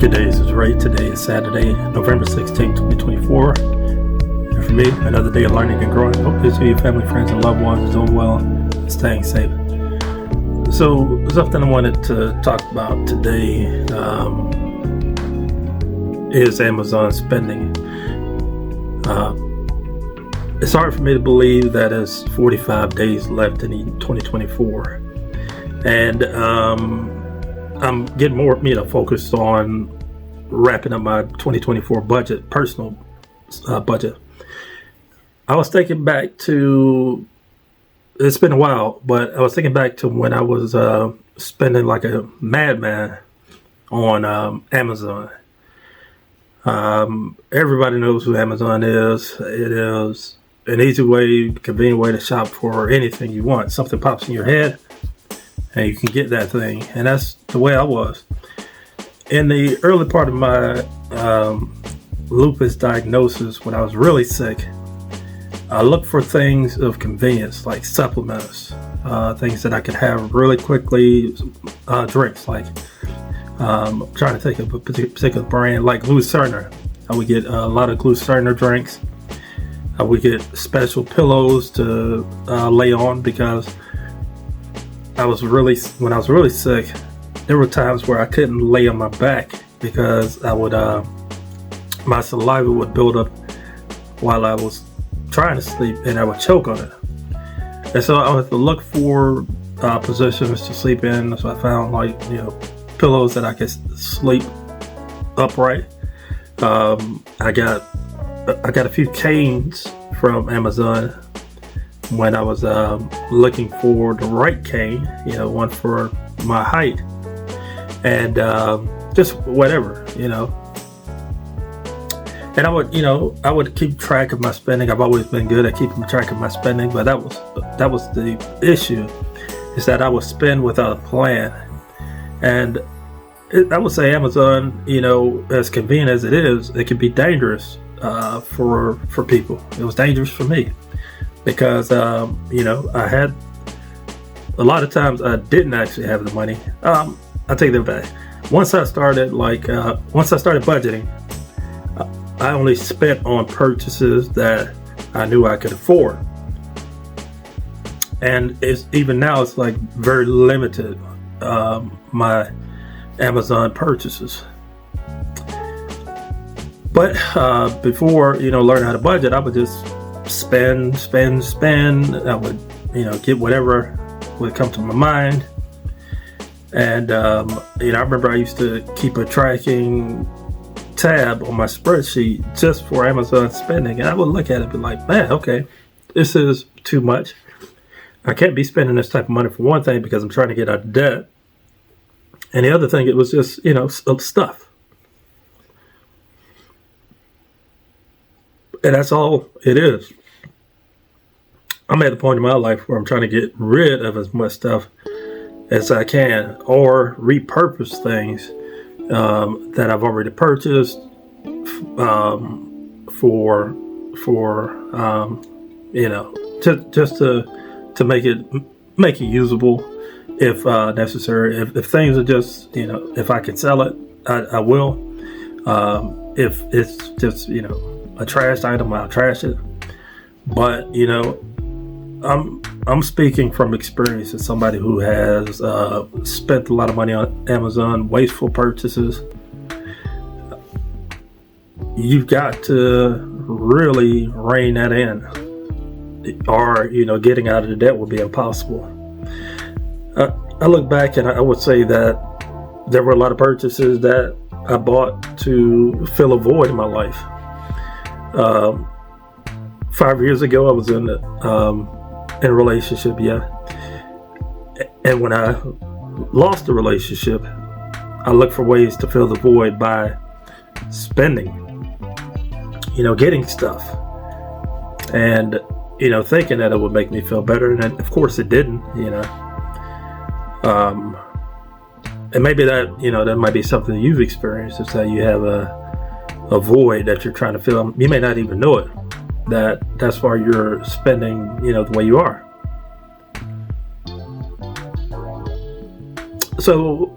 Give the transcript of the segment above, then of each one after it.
Good day, this is Ray. Today is Saturday, November 16, 2024. And for me, another day of learning and growing. Hope this your family, friends, and loved ones is doing well and staying safe. So, something I wanted to talk about today is Amazon spending. It's hard for me to believe that it's 45 days left in 2024. And I'm getting more, focused on wrapping up my 2024 budget, personal budget. I was thinking back to, it's been a while, but I was thinking back to when I was spending like a madman on Amazon. Everybody knows who Amazon is. It is an easy way, convenient way to shop for anything you want. Something pops in your head, and you can get that thing. And that's the way I was. In the early part of my lupus diagnosis, when I was really sick, I looked for things of convenience, like supplements, things that I could have really quickly, drinks, like I'm trying to think of a particular brand, like Glucerna. I would get a lot of Glucerna drinks. I would get special pillows to lay on because when I was really sick, there were times where I couldn't lay on my back because my saliva would build up while I was trying to sleep, and I would choke on it. And so I would have to look for positions to sleep in. So I found pillows that I could sleep upright. I got a few canes from Amazon when I was looking for the right cane, one for my height, and just whatever, And I would keep track of my spending. I've always been good at keeping track of my spending, but that was the issue, is that I would spend without a plan. And I would say Amazon, as convenient as it is, it can be dangerous for people. It was dangerous for me because I had a lot of times I didn't actually have the money. I'll take that back. Once I started budgeting, I only spent on purchases that I knew I could afford. And even now it's like very limited, my Amazon purchases. But before learning how to budget, I would just spend. I would get whatever would come to my mind. And I remember I used to keep a tracking tab on my spreadsheet just for Amazon spending, and I would look at it and be like, man, okay, this is too much. I can't be spending this type of money, for one thing, because I'm trying to get out of debt, and the other thing, it was just stuff, and that's all it is. I'm at the point in my life where I'm trying to get rid of as much stuff as I can, or repurpose things that I've already purchased just to make it usable if necessary. If things are just if I can sell it, I will. If it's just a trash item, I'll trash it. But I'm speaking from experience as somebody who has spent a lot of money on Amazon, wasteful purchases. You've got to really rein that in, or getting out of the debt will be impossible. I look back and I would say that there were a lot of purchases that I bought to fill a void in my life. 5 years ago, I was in a relationship, and when I lost the relationship, I looked for ways to fill the void by spending, getting stuff, and thinking that it would make me feel better, and of course it didn't. And maybe that that might be something you've experienced, is that you have a void that you're trying to fill. You may not even know it. That's why you're spending, the way you are. So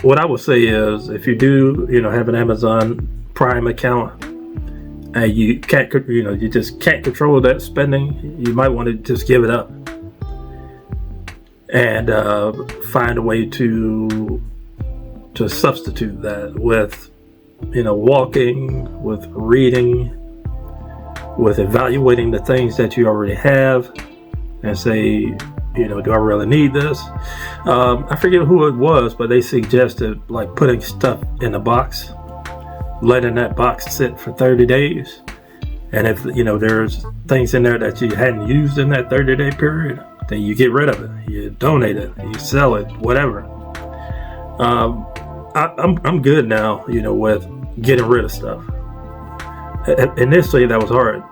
what I would say is, if you do, have an Amazon Prime account and you can't, you just can't control that spending, you might want to just give it up and find a way to substitute that with, walking, with reading, with evaluating the things that you already have, and say, do I really need this? I forget who it was, but they suggested like putting stuff in a box, letting that box sit for 30 days. And if, there's things in there that you hadn't used in that 30-day period, then you get rid of it. You donate it, you sell it, whatever. I'm good now, with getting rid of stuff. Initially, that was hard.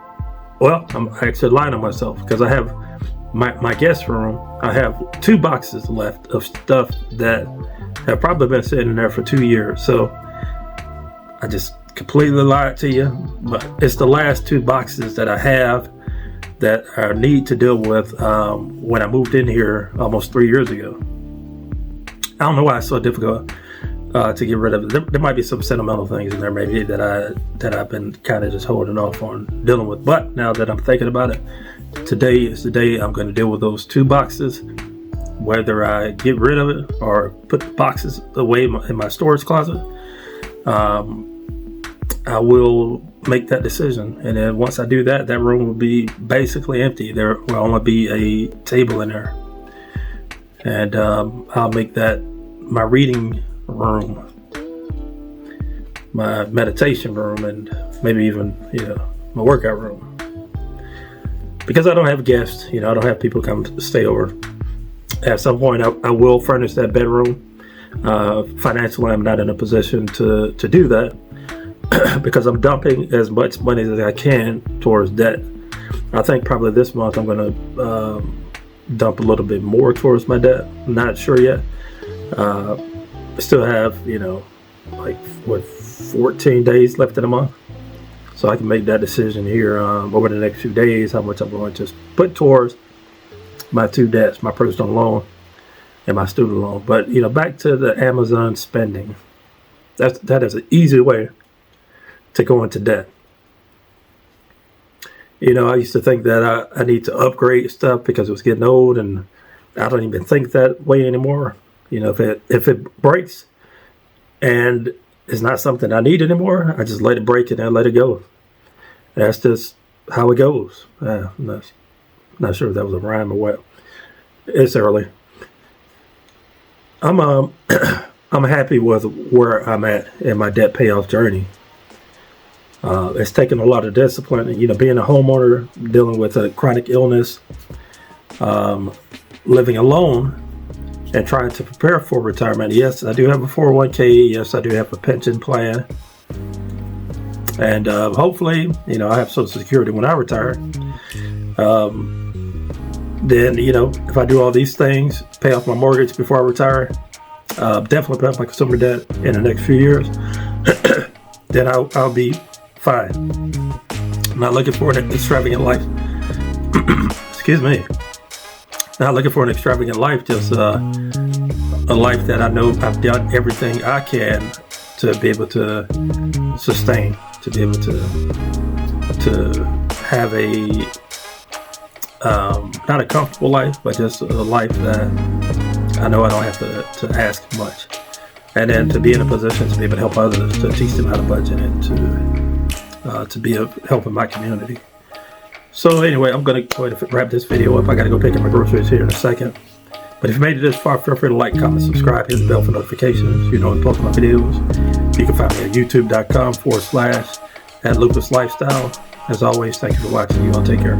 Well, I'm actually lying to myself, because I have my guest room. I have 2 boxes left of stuff that have probably been sitting there for 2 years. So I just completely lied to you, but it's the last 2 boxes that I have that I need to deal with when I moved in here almost 3 years ago. I don't know why it's so difficult to get rid of it. There might be some sentimental things in there maybe that I've been kind of just holding off on dealing with. But now that I'm thinking about it, today is the day I'm going to deal with those 2 boxes. Whether I get rid of it or put the boxes away in my storage closet, I will make that decision. And then once I do that, that room will be basically empty. There will only be a table in there. And I'll make that my reading room, my meditation room, and maybe even, my workout room. Because I don't have guests, I don't have people come to stay over. At some point, I will furnish that bedroom. Financially, I'm not in a position to do that because I'm dumping as much money as I can towards debt. I think probably this month I'm going to dump a little bit more towards my debt. I'm not sure yet. I still have, 14 days left in the month. So I can make that decision here over the next few days, how much I'm going to put towards my 2 debts, my personal loan and my student loan. But, back to the Amazon spending. That is an easy way to go into debt. I used to think that I need to upgrade stuff because it was getting old, and I don't even think that way anymore. If it breaks and it's not something I need anymore, I just let it break and then let it go. That's just how it goes. I'm not sure if that was a rhyme or what. It's early. I'm happy with where I'm at in my debt payoff journey. It's taken a lot of discipline, being a homeowner, dealing with a chronic illness, living alone, and trying to prepare for retirement. Yes, I do have a 401k. Yes, I do have a pension plan. And hopefully, I have Social Security when I retire. Then, if I do all these things, pay off my mortgage before I retire, definitely pay off my consumer debt in the next few years, then I'll be fine. I'm not looking for an extravagant life. Excuse me. Not looking for an extravagant life, just a life that I know I've done everything I can to be able to sustain, to be able to have a not a comfortable life, but just a life that I know I don't have to ask much. And then to be in a position to be able to help others, to teach them how to budget, and to be of help in my community. So anyway, I'm going to go ahead and wrap this video up. I got to go pick up my groceries here in a second. But if you made it this far, feel free to like, comment, subscribe, hit the bell for notifications. When I post my videos. You can find me at youtube.com/@LupusLifestyle. As always, thank you for watching. You all take care.